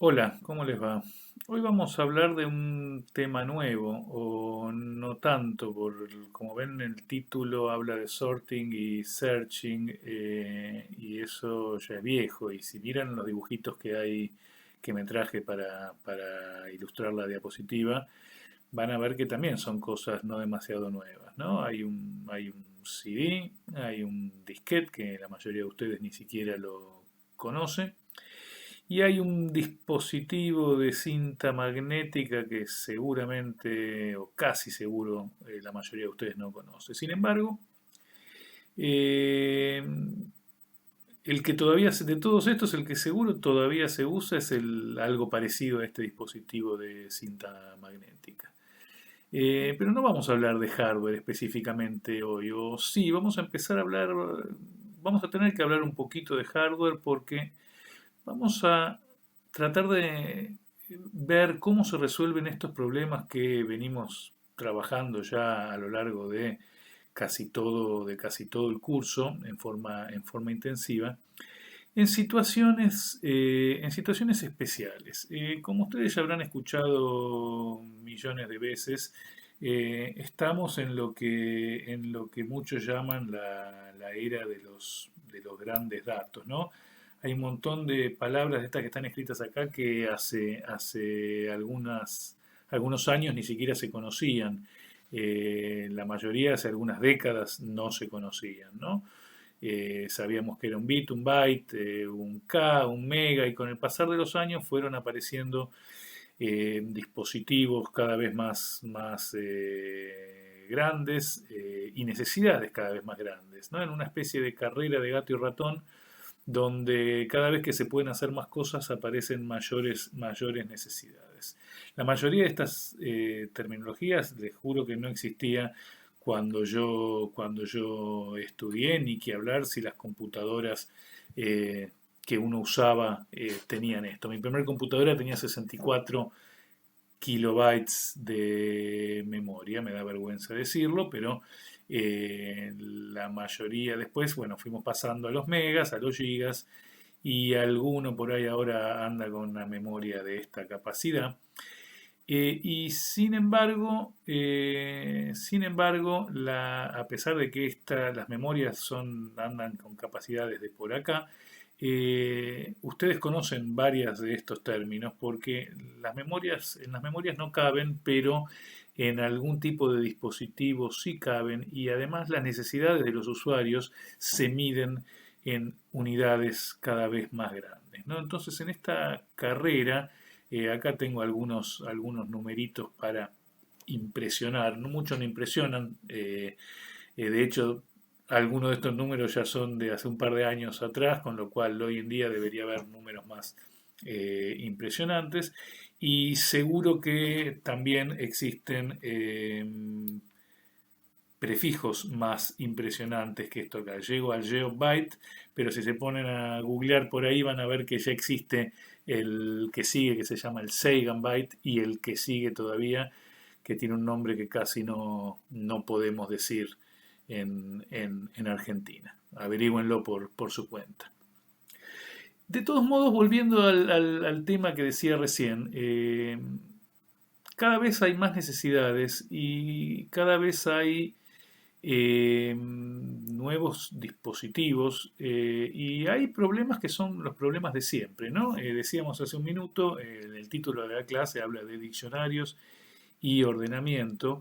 Hola, ¿cómo les va? Hoy vamos a hablar de un tema nuevo, o no tanto, como ven en el título habla de sorting y searching, y eso ya es viejo, y si miran los dibujitos que hay que me traje para ilustrar la diapositiva, van a ver que también son cosas no demasiado nuevas, ¿no? Hay un CD, hay un disquete que la mayoría de ustedes ni siquiera lo conoce, y hay un dispositivo de cinta magnética que seguramente, o casi seguro, la mayoría de ustedes no conoce. Sin embargo, eh, el que todavía, de todos estos, el que seguro todavía se usa es algo parecido a este dispositivo de cinta magnética. Pero no vamos a hablar de hardware específicamente hoy, o sí, vamos a empezar a hablar, vamos a tener que hablar un poquito de hardware porque vamos a tratar de ver cómo se resuelven estos problemas que venimos trabajando ya a lo largo de casi todo el curso en forma intensiva, en situaciones especiales. Como ustedes ya habrán escuchado millones de veces, estamos en lo que muchos llaman la era de los grandes datos, ¿no? Hay un montón de palabras de estas que están escritas acá que hace algunos años ni siquiera se conocían. La mayoría hace algunas décadas no se conocían, ¿no? Sabíamos que era un bit, un byte, un K, un mega, y con el pasar de los años fueron apareciendo dispositivos cada vez más grandes, y necesidades cada vez más grandes, ¿no? En una especie de carrera de gato y ratón donde cada vez que se pueden hacer más cosas aparecen mayores necesidades. La mayoría de estas terminologías, les juro que no existía cuando yo estudié, ni que hablar si las computadoras que uno usaba tenían esto. Mi primer computadora tenía 64 kilobytes de memoria, me da vergüenza decirlo, pero la mayoría después, bueno, fuimos pasando a los megas, a los gigas, y alguno por ahí ahora anda con una memoria de esta capacidad. Y sin embargo, a pesar de que las memorias andan con capacidades de por acá, ustedes conocen varias de estos términos porque en las memorias no caben, pero en algún tipo de dispositivo sí caben, y además las necesidades de los usuarios se miden en unidades cada vez más grandes, ¿no? Entonces, en esta carrera, acá tengo algunos numeritos para impresionar. No, muchos no impresionan. De hecho, algunos de estos números ya son de hace un par de años atrás, con lo cual hoy en día debería haber números más impresionantes. Y seguro que también existen prefijos más impresionantes que esto acá. Llego al geobyte, pero si se ponen a googlear por ahí van a ver que ya existe el que sigue, que se llama el Seigenbyte, y el que sigue todavía, que tiene un nombre que casi no podemos decir en Argentina. Averígüenlo por su cuenta. De todos modos, volviendo al tema que decía recién, cada vez hay más necesidades y cada vez hay nuevos dispositivos, y hay problemas que son los problemas de siempre, ¿no? Decíamos hace un minuto, el título de la clase habla de diccionarios y ordenamiento.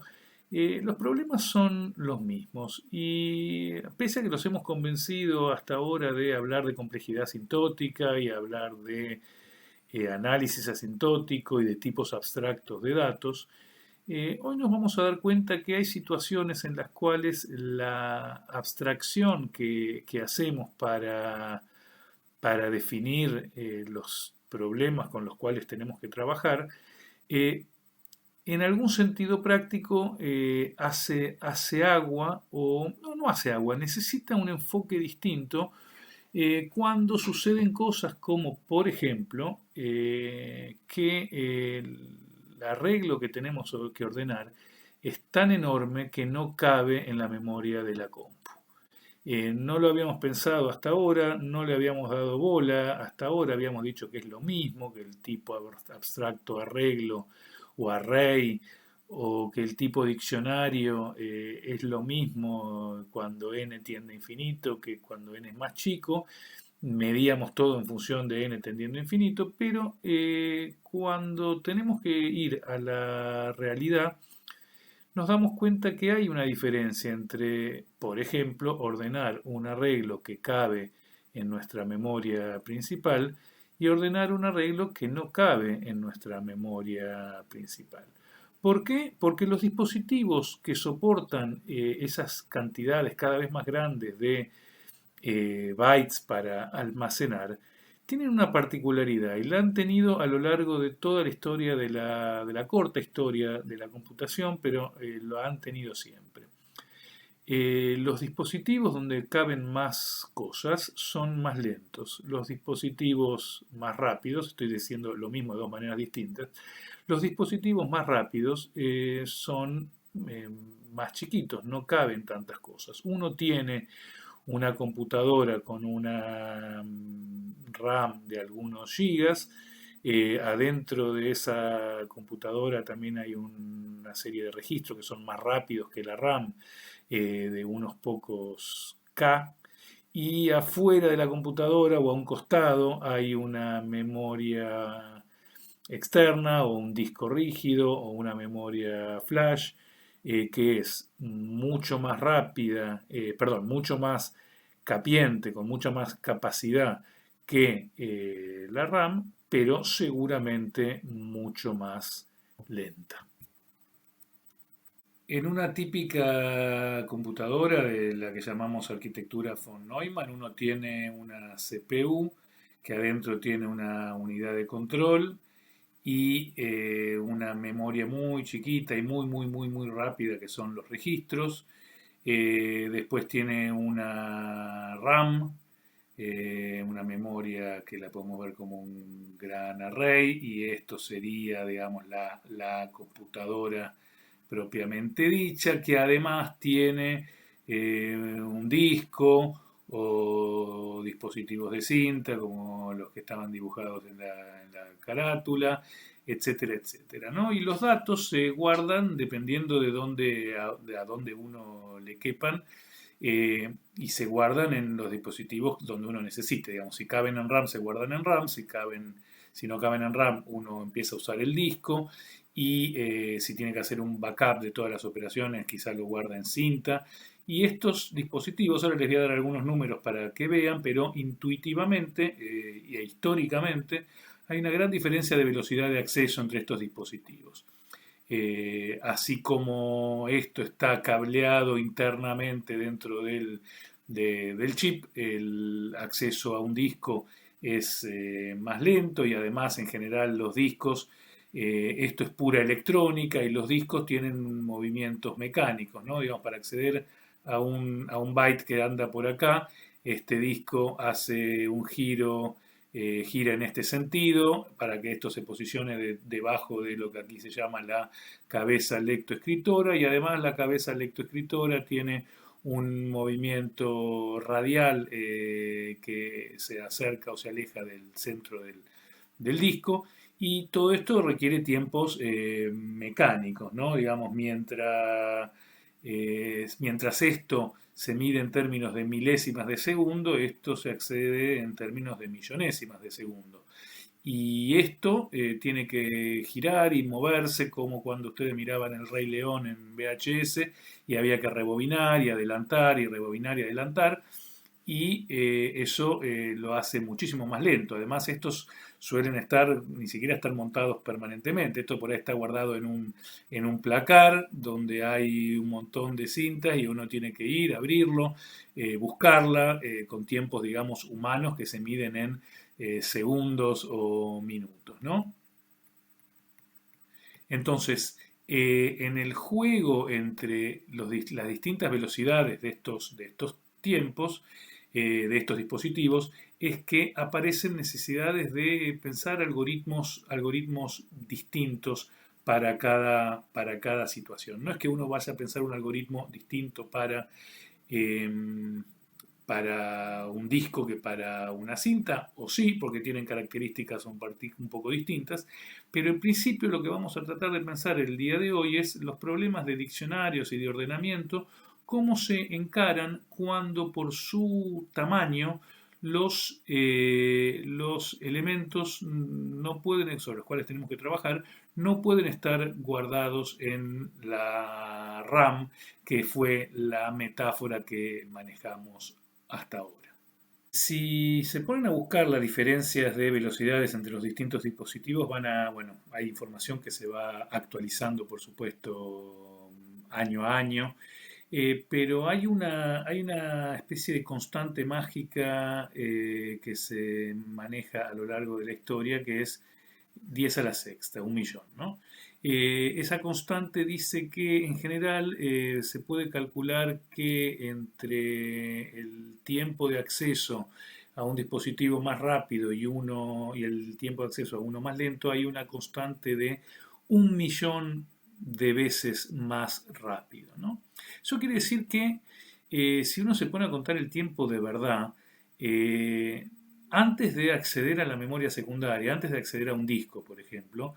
Los problemas son los mismos, y pese a que los hemos convencido hasta ahora de hablar de complejidad asintótica y hablar de análisis asintótico y de tipos abstractos de datos, hoy nos vamos a dar cuenta que hay situaciones en las cuales la abstracción que hacemos para definir los problemas con los cuales tenemos que trabajar, eh, en algún sentido práctico hace agua, o no hace agua, necesita un enfoque distinto cuando suceden cosas como, por ejemplo, que el arreglo que tenemos que ordenar es tan enorme que no cabe en la memoria de la compu. No lo habíamos pensado hasta ahora, no le habíamos dado bola, hasta ahora habíamos dicho que es lo mismo, que el tipo abstracto arreglo o array, o que el tipo diccionario es lo mismo cuando n tiende a infinito que cuando n es más chico. Medíamos todo en función de n tendiendo a infinito, pero cuando tenemos que ir a la realidad, nos damos cuenta que hay una diferencia entre, por ejemplo, ordenar un arreglo que cabe en nuestra memoria principal y ordenar un arreglo que no cabe en nuestra memoria principal. ¿Por qué? Porque los dispositivos que soportan esas cantidades cada vez más grandes de bytes para almacenar, tienen una particularidad y la han tenido a lo largo de toda la historia de la corta historia de la computación, pero lo han tenido siempre. Los dispositivos donde caben más cosas son más lentos. Los dispositivos más rápidos, estoy diciendo lo mismo de dos maneras distintas, los dispositivos más rápidos son más chiquitos, no caben tantas cosas. Uno tiene una computadora con una RAM de algunos gigas. Adentro de esa computadora también hay una serie de registros que son más rápidos que la RAM, de unos pocos K. Y afuera de la computadora o a un costado hay una memoria externa o un disco rígido o una memoria flash, que es mucho más rápida, perdón, mucho más capiente, con mucha más capacidad que la RAM, pero seguramente mucho más lenta. En una típica computadora de la que llamamos arquitectura von Neumann, uno tiene una CPU que adentro tiene una unidad de control y una memoria muy chiquita y muy, muy, muy, muy rápida que son los registros. Después tiene una RAM, una memoria que la podemos ver como un gran array, y esto sería, digamos, la computadora propiamente dicha, que además tiene un disco o dispositivos de cinta, como los que estaban dibujados en la carátula, etcétera, etcétera, ¿no? Y los datos se guardan dependiendo de a dónde uno le quepan, y se guardan en los dispositivos donde uno necesite. Digamos, si caben en RAM, se guardan en RAM. Si no caben en RAM, uno empieza a usar el disco. Y si tiene que hacer un backup de todas las operaciones, quizá lo guarda en cinta. Y estos dispositivos, ahora les voy a dar algunos números para que vean, pero intuitivamente e históricamente hay una gran diferencia de velocidad de acceso entre estos dispositivos. Así como esto está cableado internamente dentro del chip, el acceso a un disco es más lento, y además en general los discos, esto es pura electrónica y los discos tienen movimientos mecánicos, ¿no? Digamos, para acceder a un byte que anda por acá, este disco hace un giro, gira en este sentido para que esto se posicione debajo de lo que aquí se llama la cabeza lectoescritora, y además la cabeza lectoescritora tiene un movimiento radial que se acerca o se aleja del centro del disco, y todo esto requiere tiempos mecánicos, ¿no? Digamos, mientras esto se mide en términos de milésimas de segundo, esto se accede en términos de millonésimas de segundo. Y esto tiene que girar y moverse como cuando ustedes miraban El Rey León en VHS y había que rebobinar y adelantar y rebobinar y adelantar. Y eso lo hace muchísimo más lento. Además, estos suelen ni siquiera estar montados permanentemente. Esto por ahí está guardado en un placar donde hay un montón de cintas y uno tiene que ir, abrirlo, buscarla, con tiempos, digamos, humanos que se miden en segundos o minutos, ¿no? Entonces, en el juego entre las distintas velocidades de estos tiempos, de estos dispositivos, es que aparecen necesidades de pensar algoritmos distintos para cada situación. No es que uno vaya a pensar un algoritmo distinto para para un disco que para una cinta, o sí, porque tienen características un poco distintas, pero en principio lo que vamos a tratar de pensar el día de hoy es los problemas de diccionarios y de ordenamiento, cómo se encaran cuando por su tamaño los elementos no pueden, sobre los cuales tenemos que trabajar, no pueden estar guardados en la RAM, que fue la metáfora que manejamos hasta ahora. Si se ponen a buscar las diferencias de velocidades entre los distintos dispositivos, bueno, hay información que se va actualizando, por supuesto, año a año, pero hay una especie de constante mágica que se maneja a lo largo de la historia, que es 10 a la sexta, 1.000.000, ¿no? Esa constante dice que en general se puede calcular que entre el tiempo de acceso a un dispositivo más rápido y el tiempo de acceso a uno más lento hay una constante de 1.000.000 de veces más rápido, ¿no? Eso quiere decir que si uno se pone a contar el tiempo de verdad, eh, antes de acceder a la memoria secundaria, antes de acceder a un disco, por ejemplo,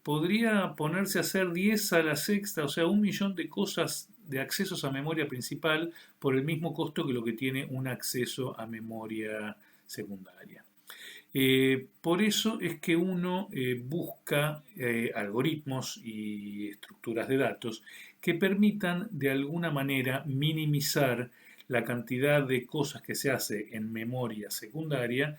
podría ponerse a hacer 10 a la sexta, o sea, 1.000.000 de cosas, de accesos a memoria principal por el mismo costo que lo que tiene un acceso a memoria secundaria. Por eso es que uno busca algoritmos y estructuras de datos que permitan de alguna manera minimizar la cantidad de cosas que se hace en memoria secundaria,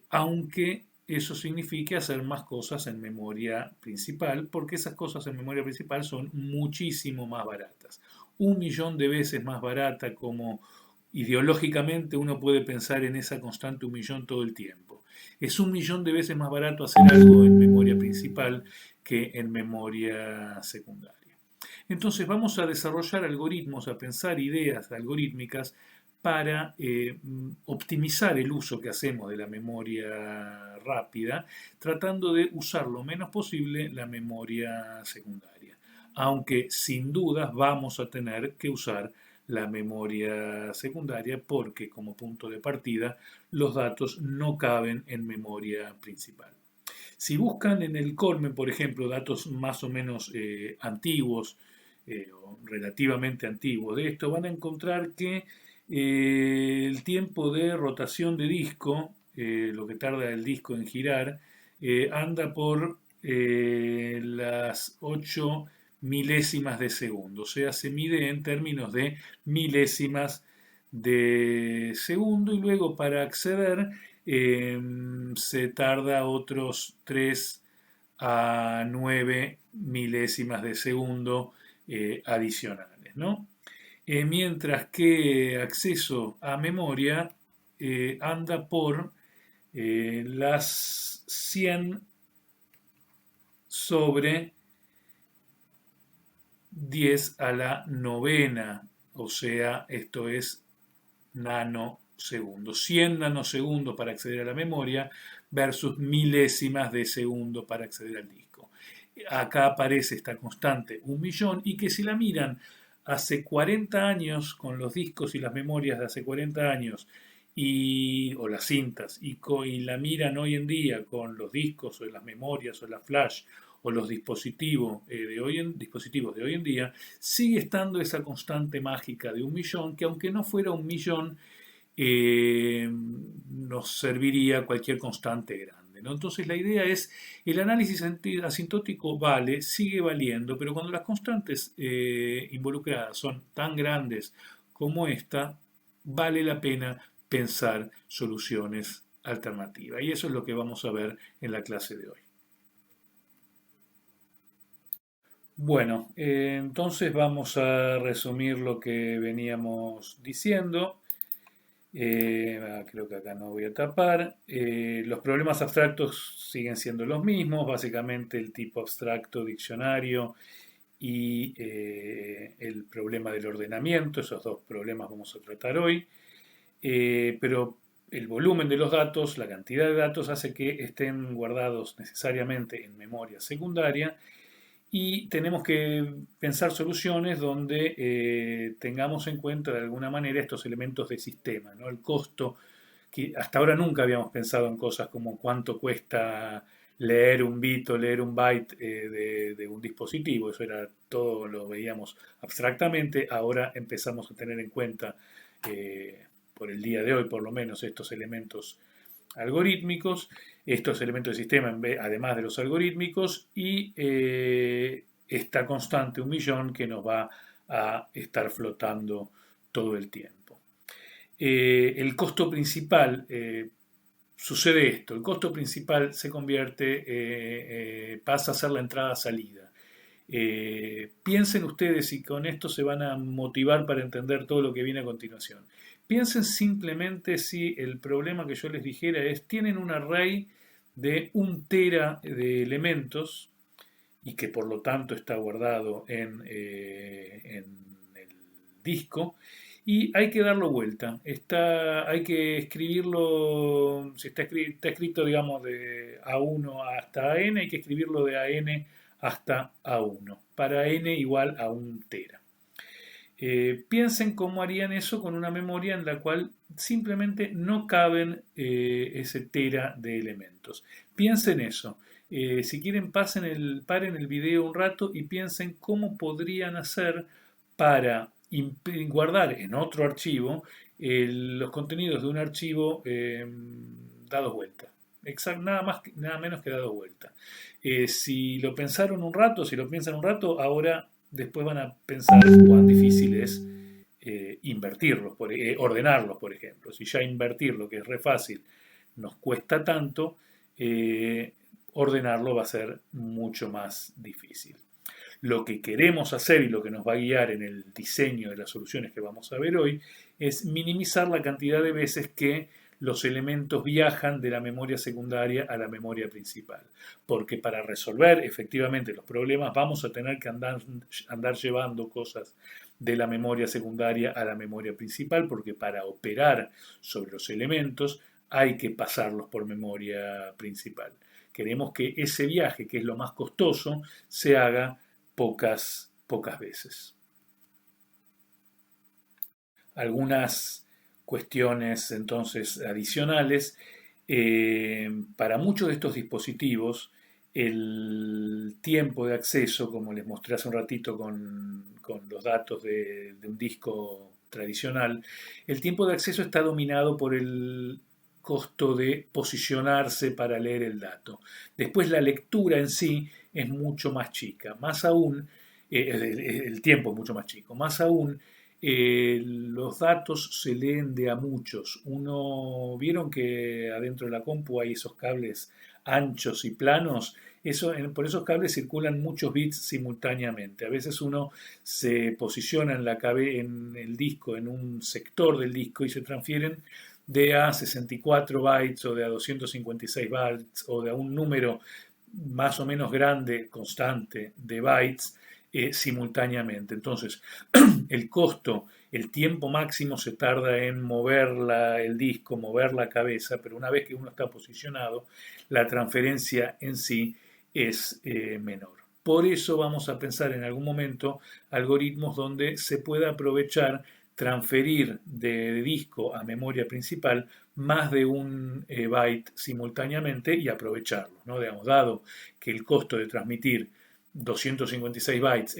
aunque eso signifique hacer más cosas en memoria principal, porque esas cosas en memoria principal son muchísimo más baratas. 1.000.000 de veces más barata, como ideológicamente uno puede pensar en esa constante 1.000.000 todo el tiempo. Es 1.000.000 de veces más barato hacer algo en memoria principal que en memoria secundaria. Entonces vamos a desarrollar algoritmos, a pensar ideas algorítmicas para optimizar el uso que hacemos de la memoria rápida, tratando de usar lo menos posible la memoria secundaria. Aunque sin dudas vamos a tener que usar la memoria secundaria porque como punto de partida los datos no caben en memoria principal. Si buscan en el Colmen, por ejemplo, datos más o menos antiguos, o relativamente antiguos de esto, van a encontrar que el tiempo de rotación de disco, lo que tarda el disco en girar, anda por las 8 milésimas de segundo, o sea, se mide en términos de milésimas de segundo y luego para acceder se tarda otros 3 a 9 milésimas de segundo adicionales, ¿no? Mientras que acceso a memoria anda por las 100 sobre 10 a la novena, o sea, esto es nanosegundos. 100 nanosegundos para acceder a la memoria versus milésimas de segundo para acceder al disco. Acá aparece esta constante 1.000.000 y que si la miran hace 40 años con los discos y las memorias de hace 40 años o las cintas y la miran hoy en día con los discos o las memorias o la flash o los dispositivos, dispositivos de hoy en día, sigue estando esa constante mágica de 1.000.000 que aunque no fuera 1.000.000 nos serviría cualquier constante grande, ¿no? Entonces la idea es, el análisis asintótico vale, sigue valiendo, pero cuando las constantes involucradas son tan grandes como esta, vale la pena pensar soluciones alternativas. Y eso es lo que vamos a ver en la clase de hoy. Bueno, entonces vamos a resumir lo que veníamos diciendo. Creo que acá no voy a tapar. Los problemas abstractos siguen siendo los mismos, básicamente el tipo abstracto diccionario y el problema del ordenamiento, esos dos problemas vamos a tratar hoy. Pero el volumen de los datos, la cantidad de datos hace que estén guardados necesariamente en memoria secundaria y tenemos que pensar soluciones donde tengamos en cuenta de alguna manera estos elementos de sistema, ¿no? El costo, que hasta ahora nunca habíamos pensado en cosas como cuánto cuesta leer un bit o leer un byte de un dispositivo, eso era todo, lo veíamos abstractamente, ahora empezamos a tener en cuenta, por el día de hoy por lo menos, estos elementos algorítmicos, estos elementos de sistema además de los algorítmicos y esta constante 1.000.000 que nos va a estar flotando todo el tiempo. El costo principal, sucede esto, el costo principal se convierte, pasa a ser la entrada-salida. Piensen ustedes y con esto se van a motivar para entender todo lo que viene a continuación. Piensen simplemente si el problema que yo les dijera es, tienen un array de 1 tera de elementos y que por lo tanto está guardado en el disco y hay que darlo vuelta. Hay que escribirlo, si está escrito digamos de A1 hasta AN, hay que escribirlo de AN hasta A1, para n igual a 1 tera. Piensen cómo harían eso con una memoria en la cual simplemente no caben ese tera de elementos. Piensen eso. Si quieren, paren el video un rato y piensen cómo podrían hacer para guardar en otro archivo los contenidos de un archivo dados vuelta. Nada más, nada menos que dado vuelta. Si lo pensaron un rato, si lo piensan un rato, ahora después van a pensar cuán difícil es invertirlos, ordenarlos, por ejemplo. Si ya invertirlo, que es re fácil, nos cuesta tanto, ordenarlo va a ser mucho más difícil. Lo que queremos hacer y lo que nos va a guiar en el diseño de las soluciones que vamos a ver hoy es minimizar la cantidad de veces que los elementos viajan de la memoria secundaria a la memoria principal. Porque para resolver efectivamente los problemas vamos a tener que andar llevando cosas de la memoria secundaria a la memoria principal, porque para operar sobre los elementos hay que pasarlos por memoria principal. Queremos que ese viaje, que es lo más costoso, se haga pocas veces. Algunas cuestiones entonces adicionales. Para muchos de estos dispositivos, el tiempo de acceso, como les mostré hace un ratito con los datos de un disco tradicional, el tiempo de acceso está dominado por el costo de posicionarse para leer el dato. Después la lectura en sí es mucho más chica, más aún, el tiempo es mucho más chico, más aún los datos se leen de a muchos. Vieron que adentro de la compu hay esos cables anchos y planos. Por esos cables circulan muchos bits simultáneamente. A veces uno se posiciona en el disco, en un sector del disco y se transfieren de a 64 bytes o de a 256 bytes o de a un número más o menos grande, constante, de bytes simultáneamente. Entonces, el costo, el tiempo máximo se tarda en mover el disco, mover la cabeza, pero una vez que uno está posicionado, la transferencia en sí es menor. Por eso vamos a pensar en algún momento algoritmos donde se pueda aprovechar transferir de disco a memoria principal más de un byte simultáneamente y aprovecharlo, ¿no? Digamos, dado que el costo de transmitir 256 bytes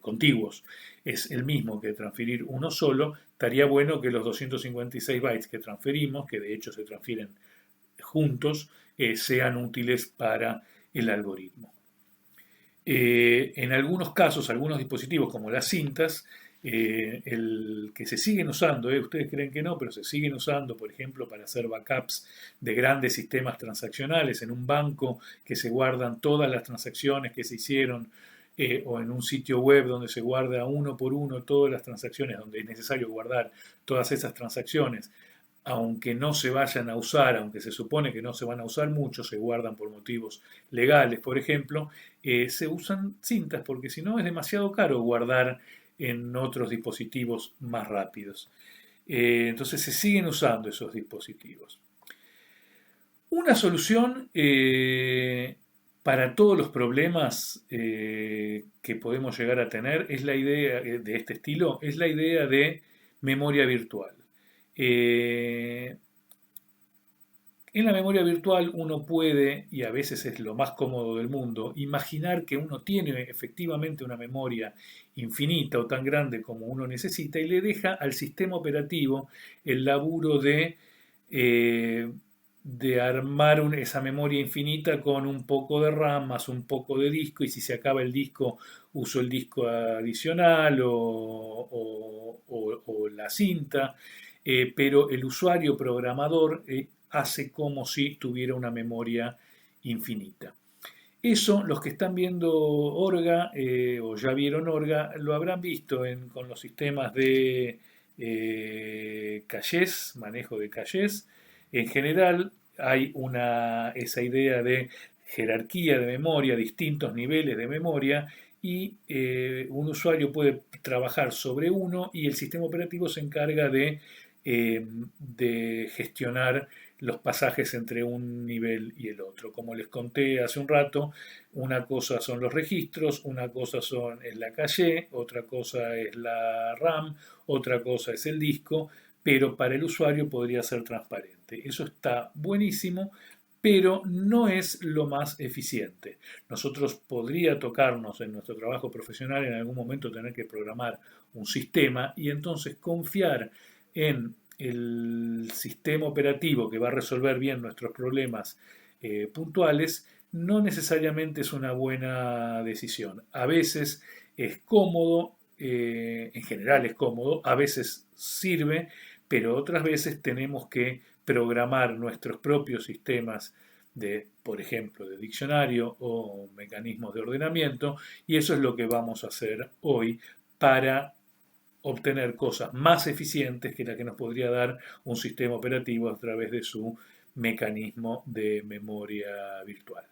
contiguos es el mismo que transferir uno solo, estaría bueno que los 256 bytes que transferimos, que de hecho se transfieren juntos, sean útiles para el algoritmo. En algunos casos, algunos dispositivos como las cintas, el que se siguen usando, ustedes creen que no, pero se siguen usando, por ejemplo, para hacer backups de grandes sistemas transaccionales en un banco que se guardan todas las transacciones que se hicieron o en un sitio web donde se guarda uno por uno todas las transacciones, donde es necesario guardar todas esas transacciones, aunque no se vayan a usar, aunque se supone que no se van a usar mucho, se guardan por motivos legales, por ejemplo, se usan cintas porque si no es demasiado caro guardar en otros dispositivos más rápidos. Entonces se siguen usando esos dispositivos. Una solución Para todos los problemas que podemos llegar a tener, es la idea de este estilo, es la idea de memoria virtual. Eh, en la memoria virtual uno puede, y a veces es lo más cómodo del mundo, imaginar que uno tiene efectivamente una memoria infinita o tan grande como uno necesita y le deja al sistema operativo el laburo eh, de armar esa memoria infinita con un poco de RAM más un poco de disco, y si se acaba el disco uso el disco adicional o la cinta. Pero el usuario programador hace como si tuviera una memoria infinita. Eso, los que están viendo Orga o ya vieron Orga, lo habrán visto con los sistemas de cachés, manejo de cachés. En general hay esa idea de jerarquía de memoria, distintos niveles de memoria, y un usuario puede trabajar sobre uno y el sistema operativo se encarga de gestionar los pasajes entre un nivel y el otro. Como les conté hace un rato, una cosa son los registros, una cosa es la caché, otra cosa es la RAM, otra cosa es el disco, pero para el usuario podría ser transparente. Eso está buenísimo, pero no es lo más eficiente. Nosotros podría tocarnos en nuestro trabajo profesional en algún momento tener que programar un sistema y entonces confiar en el sistema operativo que va a resolver bien nuestros problemas puntuales, no necesariamente es una buena decisión. A veces es cómodo, en general es cómodo, a veces sirve, pero otras veces tenemos que programar nuestros propios sistemas de, por ejemplo, de diccionario o mecanismos de ordenamiento, y eso es lo que vamos a hacer hoy para obtener cosas más eficientes que la que nos podría dar un sistema operativo a través de su mecanismo de memoria virtual.